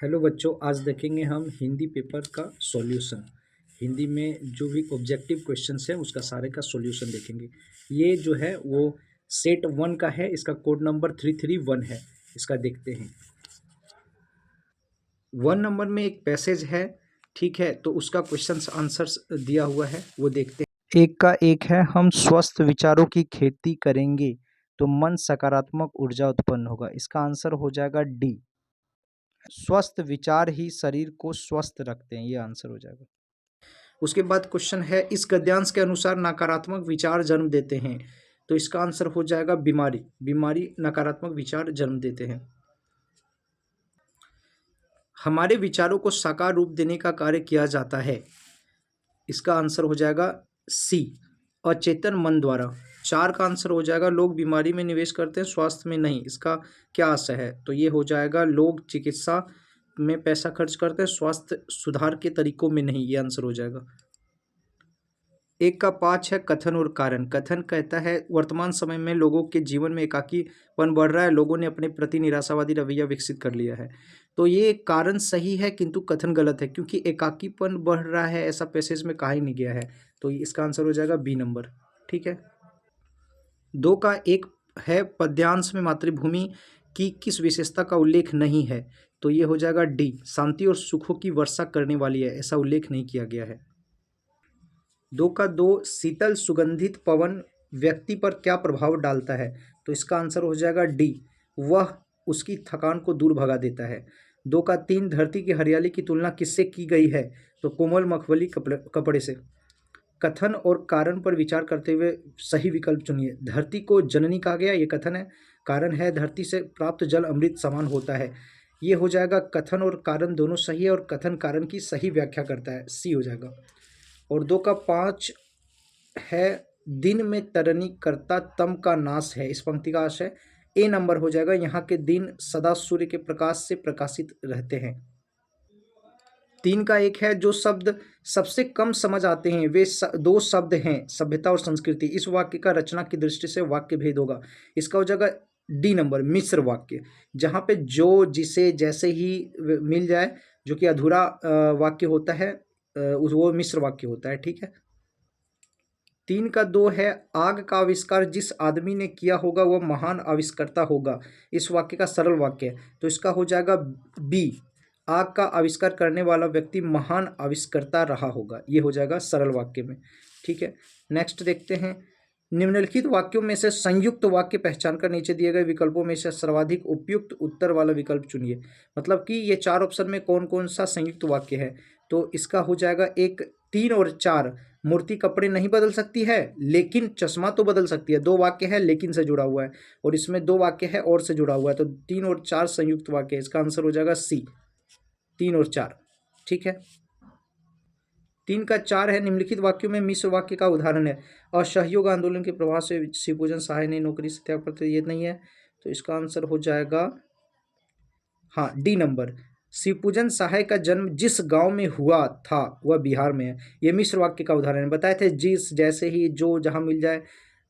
Hello बच्चों, आज देखेंगे हम हिंदी पेपर का सॉल्यूशन। हिंदी में जो भी ऑब्जेक्टिव क्वेश्चंस है उसका सारे का सॉल्यूशन देखेंगे। ये जो है वो सेट 1 का है, इसका कोड नंबर 331 है। इसका देखते हैं। 1 नंबर में एक पैसेज है, ठीक है, तो उसका क्वेश्चंस आंसर्स दिया हुआ है, वो देखते हैं। एक का एक है, हम स्वस्थ विचारों की खेती करेंगे तो मन सकारात्मक ऊर्जा उत्पन्न होगा। इसका आंसर हो जाएगा डी। स्वस्थ विचार ही शरीर को स्वस्थ रखते हैं, ये आंसर हो जाएगा। उसके बाद क्वेश्चन है, इस गद्यांश के अनुसार नकारात्मक विचार जन्म देते हैं, तो इसका आंसर हो जाएगा बीमारी। बीमारी नकारात्मक विचार जन्म देते हैं। हमारे विचारों को साकार रूप देने का कार्य किया जाता है, इसका आंसर हो जाएगा सी, अचेतन मन द्वारा। 4 का आंसर हो जाएगा, लोग बीमारी में निवेश करते हैं, स्वास्थ्य में नहीं। इसका क्या आशय है? तो ये हो जाएगा, लोग चिकित्सा में पैसा खर्च करते हैं, स्वास्थ्य सुधार के तरीकों में नहीं। ये आंसर हो जाएगा। 1 का 5 है, कथन और कारण। कथन कहता है, वर्तमान समय में लोगों के जीवन में एकाकीपन बढ़ रहा है, लोगों ने अपने प्रति निराशावादी रवैया विकसित कर लिया है। तो ये कारण सही है किंतु कथन गलत है, क्योंकि एकाकीपन बढ़ रहा है ऐसा पैसेज में कहा ही नहीं गया है। तो इसका आंसर हो जाएगा बी नंबर, ठीक है। 2 का 1 है, पद्यांश में मातृभूमि की किस विशेषता का उल्लेख नहीं है? तो ये हो जाएगा डी, शांति और सुखों की वर्षा करने वाली है, ऐसा उल्लेख नहीं किया गया है। 2 का 2, शीतल सुगंधित पवन व्यक्ति पर क्या प्रभाव डालता है? तो इसका आंसर हो जाएगा डी, वह उसकी थकान को दूर भगा देता है। 2 का 3, धरती की हरियाली की तुलना किससे की गई है? तो कोमल मखमली कपड़े से। कथन और कारण पर विचार करते हुए सही विकल्प चुनिए। धरती को जननी कहा गया, ये कथन है। कारण है, धरती से प्राप्त जल अमृत समान होता है। ये हो जाएगा, कथन और कारण दोनों सही है और कथन कारण की सही व्याख्या करता है, सी हो जाएगा। और 2 का 5 है, दिन में तरनी करता तम का नाश है। इस पंक्ति का आशय ए नंबर हो जाएगा, यहाँ के दिन सदा सूर्य के प्रकाश से प्रकाशित रहते हैं। 3 का 1 है, जो शब्द सबसे कम समझ आते हैं वे 2 शब्द हैं, सभ्यता और संस्कृति। इस वाक्य का रचना की दृष्टि से वाक्य भेद होगा। इसका हो जाएगा डी नंबर, मिश्र वाक्य, जहाँ पे जो, जिसे, जैसे ही मिल जाए, जो कि अधूरा वाक्य होता है, वो मिश्र वाक्य होता है, ठीक है। 3 का 2 है, आग का आविष्कार जिस आदमी ने किया होगा वह महान आविष्कर्ता होगा। इस वाक्य का सरल वाक्य है, तो इसका हो जाएगा बी, आग का आविष्कार करने वाला व्यक्ति महान आविष्कर्ता रहा होगा। ये हो जाएगा सरल वाक्य में, ठीक है। नेक्स्ट देखते हैं, निम्नलिखित वाक्यों में से संयुक्त वाक्य पहचान कर नीचे दिए गए विकल्पों में से सर्वाधिक उपयुक्त उत्तर वाला विकल्प चुनिए। मतलब कि ये 4 ऑप्शन में कौन कौन सा संयुक्त वाक्य है? तो इसका हो जाएगा 1, 3 और 4, मूर्ति कपड़े नहीं बदल सकती है लेकिन चश्मा तो बदल सकती है। 2 वाक्य है लेकिन से जुड़ा हुआ है, और इसमें 2 वाक्य है और से जुड़ा हुआ है, तो 3 और 4 संयुक्त वाक्य है। इसका आंसर हो जाएगा सी, 3 और 4, ठीक है। 3 का 4 है, निम्नलिखित वाक्यों में मिश्र वाक्य का उदाहरण है। असहयोग आंदोलन के प्रभाव से शिवपूजन सहाय ने नौकरी से त्याग करते, ये नहीं है, तो इसका आंसर हो जाएगा हाँ, डी नंबर, शिवपूजन सहाय का जन्म जिस गांव में हुआ था वह बिहार में है। ये मिश्र वाक्य का उदाहरण है। बताए थे जिस, जैसे ही, जो, जहां मिल जाए,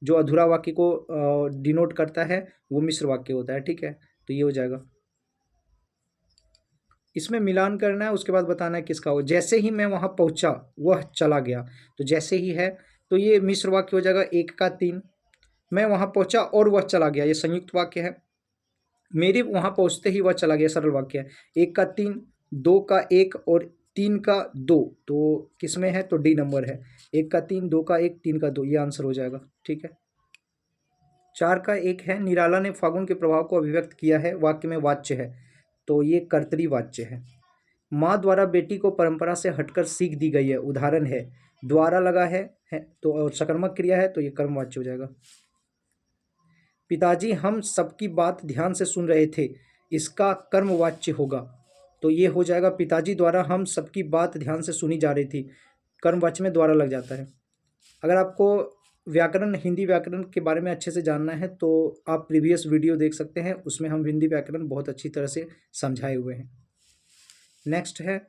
जो अधूरा वाक्य को डिनोट करता है वो मिश्र वाक्य होता है, ठीक है। तो ये हो जाएगा। इसमें मिलान करना है, उसके बाद बताना है किसका हो। जैसे ही मैं वहां पहुंचा वह चला गया, तो जैसे ही है, तो ये मिश्र वाक्य हो जाएगा। 1 का 3, मैं वहां पहुंचा और वह चला गया, ये संयुक्त वाक्य है। मेरे वहां पहुंचते ही वह चला गया, सरल वाक्य है। 1 का 3, 2 का 1 और 3 का 2, तो किसमें है? तो डी नंबर है। 1 का 3, 2 का 1, 3 का 2, ये आंसर हो जाएगा, ठीक है। 4 का 1 है, निराला ने फागुन के प्रभाव को अभिव्यक्त किया है, वाक्य में वाच्य है, तो ये कर्तरी वाच्य है। माँ द्वारा बेटी को परंपरा से हटकर सीख दी गई है, उदाहरण है। द्वारा लगा है तो, और सकर्मक क्रिया है, तो ये कर्मवाच्य हो जाएगा। पिताजी हम सबकी बात ध्यान से सुन रहे थे, इसका कर्मवाच्य होगा, तो ये हो जाएगा, पिताजी द्वारा हम सबकी बात ध्यान से सुनी जा रही थी, कर्मवाच्य में द्वारा लग जाता है। अगर आपको व्याकरण, हिंदी व्याकरण के बारे में अच्छे से जानना है तो आप प्रीवियस वीडियो देख सकते हैं, उसमें हम हिंदी व्याकरण बहुत अच्छी तरह से समझाए हुए हैं। नेक्स्ट है,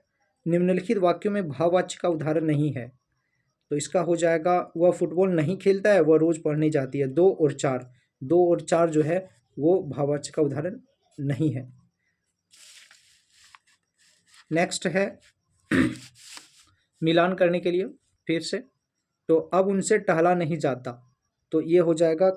निम्नलिखित वाक्यों में भाववाच्य का उदाहरण नहीं है, तो इसका हो जाएगा, वह फुटबॉल नहीं खेलता है, वह रोज पढ़ने जाती है। 2 और 4, 2 और 4 जो है वो भाववाच्य का उदाहरण नहीं है। नेक्स्ट है मिलान करने के लिए फिर से, तो अब उनसे टहला नहीं जाता, तो ये हो जाएगा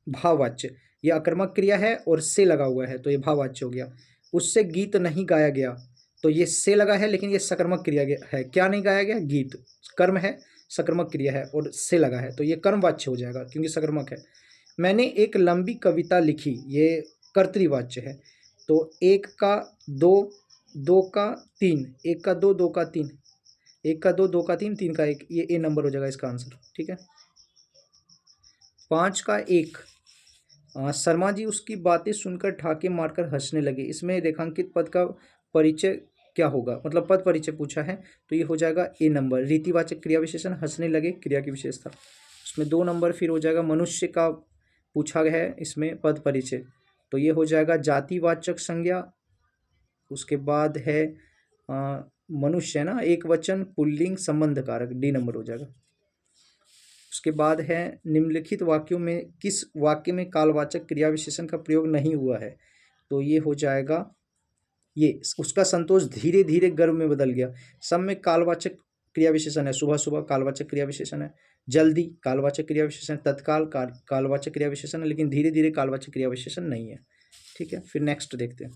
भाववाच्य। ये आक्रामक क्रिया है और से लगा हुआ है, तो ये भाववाच्य हो गया। उससे गीत नहीं गाया गया, तो ये से लगा है लेकिन ये सकर्मक क्रिया है। क्या नहीं गाया गया? गीत। कर्म है, सकर्मक क्रिया है और से लगा है, तो ये कर्मवाच्य हो जाएगा क्योंकि सकर्मक है। मैंने एक लंबी कविता लिखी, ये कर्तृवाच्य है। तो एक का दो, दो का तीन, एक का दो, दो का तीन, एक का दो, दो का तीन, तीन का एक, ये ए नंबर हो जाएगा इसका आंसर। ठीक है। 5 का 1, शर्मा जी उसकी बातें सुनकर ठाके मारकर हंसने लगे। इसमें रेखांकित पद का परिचय क्या होगा? मतलब पद परिचय पूछा है, तो ये हो जाएगा ए नंबर। रीतिवाचक क्रिया विशेषण, हंसने लगे क्रिया की विशेषता। उसमें 2 नंबर फिर हो जाएगा मनुष्य का पूछा गया है इसमें पद परिचय, तो ये हो जाएगा जातिवाचक संज्ञा। उसके बाद है मनुष्य है ना, एक वचन पुल्लिंग संबंध कारक, डी नंबर हो जाएगा। उसके बाद है निम्नलिखित वाक्यों में किस वाक्य में कालवाचक क्रिया विशेषण का प्रयोग नहीं हुआ है? तो ये हो जाएगा ये, उसका संतोष धीरे धीरे गर्व में बदल गया। सब में कालवाचक क्रिया विशेषण है, सुबह सुबह कालवाचक क्रिया विशेषण है, जल्दी कालवाचक क्रिया विशेषण, तत्काल कालवाचक क्रिया विशेषण है, लेकिन धीरे धीरे कालवाचक क्रिया विशेषण नहीं है। ठीक है, फिर नेक्स्ट देखते हैं।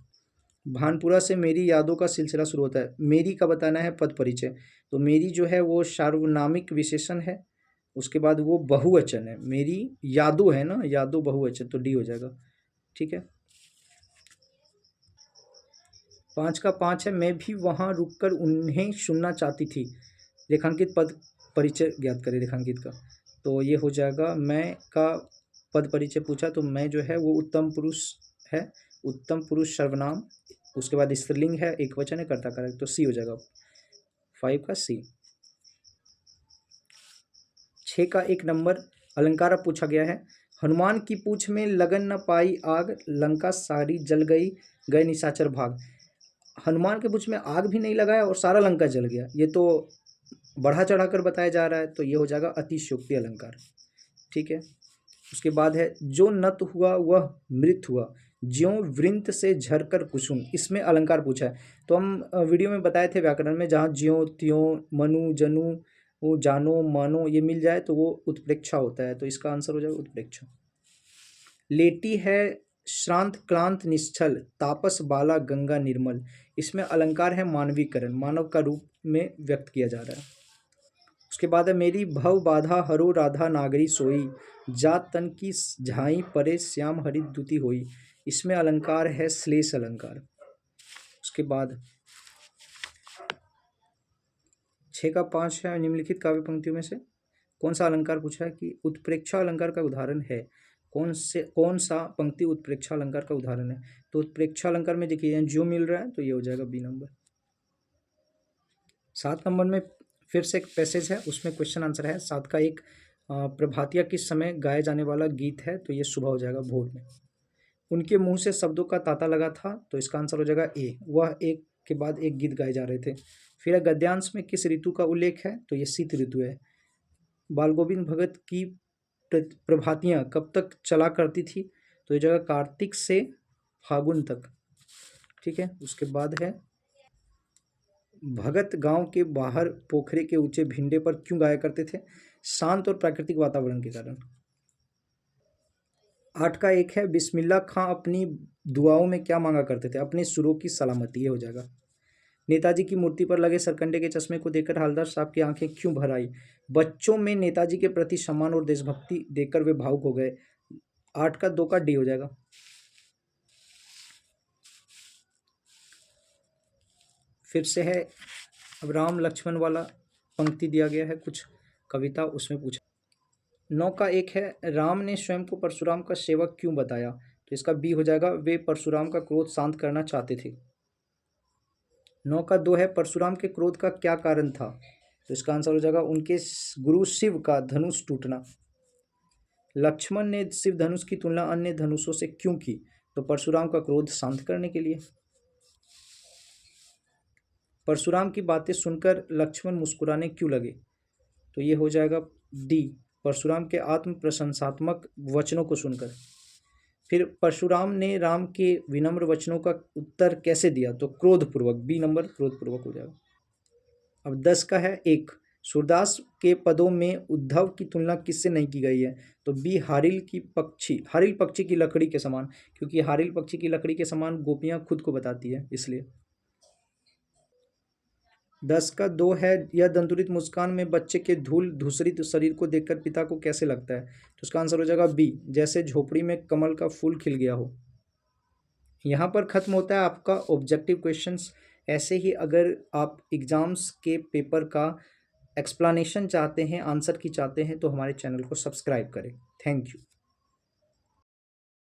भानपुरा से मेरी यादों का सिलसिला शुरू होता है। मेरी का बताना है पद परिचय, तो मेरी जो है वो सार्वनामिक विशेषण है, उसके बाद वो बहुवचन है। मेरी यादों है ना, यादों बहुवचन, तो डी हो जाएगा। ठीक है। 5 का 5 है, मैं भी वहाँ रुककर उन्हें सुनना चाहती थी। रेखांकित पद परिचय ज्ञात करें रेखांकित का, तो ये हो जाएगा मैं का पद परिचय पूछा, तो मैं जो है वो उत्तम पुरुष है, उत्तम पुरुष सर्वनाम, उसके बाद स्त्रीलिंग है, एक वचन है, कर्ता कारक, तो सी हो जाएगा 5 का सी। 6 का 1 नंबर अलंकार पूछा गया है। हनुमान की पूछ में लगन न पाई आग, लंका सारी जल गई, गए निशाचर भाग। हनुमान के पूछ में आग भी नहीं लगाया और सारा लंका जल गया, ये तो बढ़ा चढ़ाकर बताया जा रहा है, तो ये हो जाएगा अतिशयोक्ति अलंकार। ठीक है। उसके बाद है जो नत हुआ वह मृत हुआ, ज्यों वृंत से झरकर कुसुम। इसमें अलंकार पूछा है, तो हम वीडियो में बताए थे व्याकरण में, जहाँ ज्यों त्यों मनु जनु वो जानो मानो ये मिल जाए तो वो उत्प्रेक्षा होता है, तो इसका आंसर हो जाएगा उत्प्रेक्षा। लेटी है श्रांत क्लांत निश्चल, तापस बाला गंगा निर्मल। इसमें अलंकार है मानवीकरण, मानव का रूप में व्यक्त किया जा रहा है। उसके बाद है मेरी भव बाधा हरो राधा नागरी सोई, जात तन की झाई परे श्याम हरि द्युति होई। इसमें अलंकार है श्लेष अलंकार। उसके बाद 6 का 5 है, निम्नलिखित काव्य पंक्तियों में से कौन सा अलंकार पूछा है कि उत्प्रेक्षा अलंकार का उदाहरण है? कौन सा पंक्ति उत्प्रेक्षा अलंकार का उदाहरण है? तो उत्प्रेक्षा अलंकार में देखिए जो मिल रहा है, तो ये हो जाएगा बी नंबर। 7 नंबर में फिर से एक पैसेज है, उसमें क्वेश्चन आंसर है। 7 का 1 प्रभातिया किस समय गाया जाने वाला गीत है? तो ये सुबह हो जाएगा, भोर में। उनके मुंह से शब्दों का तांता लगा था, तो इसका आंसर हो जाएगा ए, वह एक के बाद एक गीत गाए जा रहे थे। फिर गद्यांश में किस ऋतु का उल्लेख है? तो ये शीत ऋतु है। बाल गोविंद भगत की प्रभातियाँ कब तक चला करती थी? तो ये जगह कार्तिक से फागुन तक। ठीक है। उसके बाद है भगत गांव के बाहर पोखरे के ऊंचे भिंडे पर क्यों गाया करते थे? शांत और प्राकृतिक वातावरण के कारण। 8 का 1 है बिस्मिल्लाह खां अपनी दुआओं में क्या मांगा करते थे? अपने सुरों की सलामती, ये हो जाएगा। नेताजी की मूर्ति पर लगे सरकंडे के चश्मे को देखकर हवलदार साहब की आंखें क्यों भर आई? बच्चों में नेताजी के प्रति सम्मान और देशभक्ति देखकर वे भावुक हो गए। 8 का 2 का डी हो जाएगा। फिर से है, अब राम लक्ष्मण वाला पंक्ति दिया गया है कुछ कविता, उसमें पूछा। 9 का 1 है राम ने स्वयं को परशुराम का सेवक क्यों बताया? तो इसका बी हो जाएगा, वे परशुराम का क्रोध शांत करना चाहते थे। 9 का 2 है परशुराम के क्रोध का क्या कारण था? तो इसका आंसर हो जाएगा उनके गुरु शिव का धनुष टूटना। लक्ष्मण ने शिव धनुष की तुलना अन्य धनुषों से क्यों की? तो परशुराम का क्रोध शांत करने के लिए। परशुराम की बातें सुनकर लक्ष्मण मुस्कुराने क्यों लगे? तो ये हो जाएगा डी, परशुराम के आत्म प्रशंसात्मक वचनों को सुनकर। फिर परशुराम ने राम के विनम्र वचनों का उत्तर कैसे दिया, तो क्रोधपूर्वक, बी नंबर क्रोधपूर्वक हो जाएगा। अब 10 का है एक, सूरदास के पदों में उद्धव की तुलना किससे नहीं की गई है, तो बी हारिल पक्षी की लकड़ी के समान, क्योंकि हारिल पक्षी की लकड़ी के समान गोपियां खुद को बताती है इसलिए। 10 का 2 है, यह दंतुरित मुस्कान में बच्चे के धूल धूसरित शरीर को देखकर पिता को कैसे लगता है, तो उसका आंसर हो जाएगा बी, जैसे झोपड़ी में कमल का फूल खिल गया हो। यहाँ पर खत्म होता है आपका ऑब्जेक्टिव क्वेश्चंस। ऐसे ही अगर आप एग्जाम्स के पेपर का एक्सप्लेनेशन चाहते हैं, आंसर की चाहते हैं, तो हमारे चैनल को सब्सक्राइब करें। Thank you.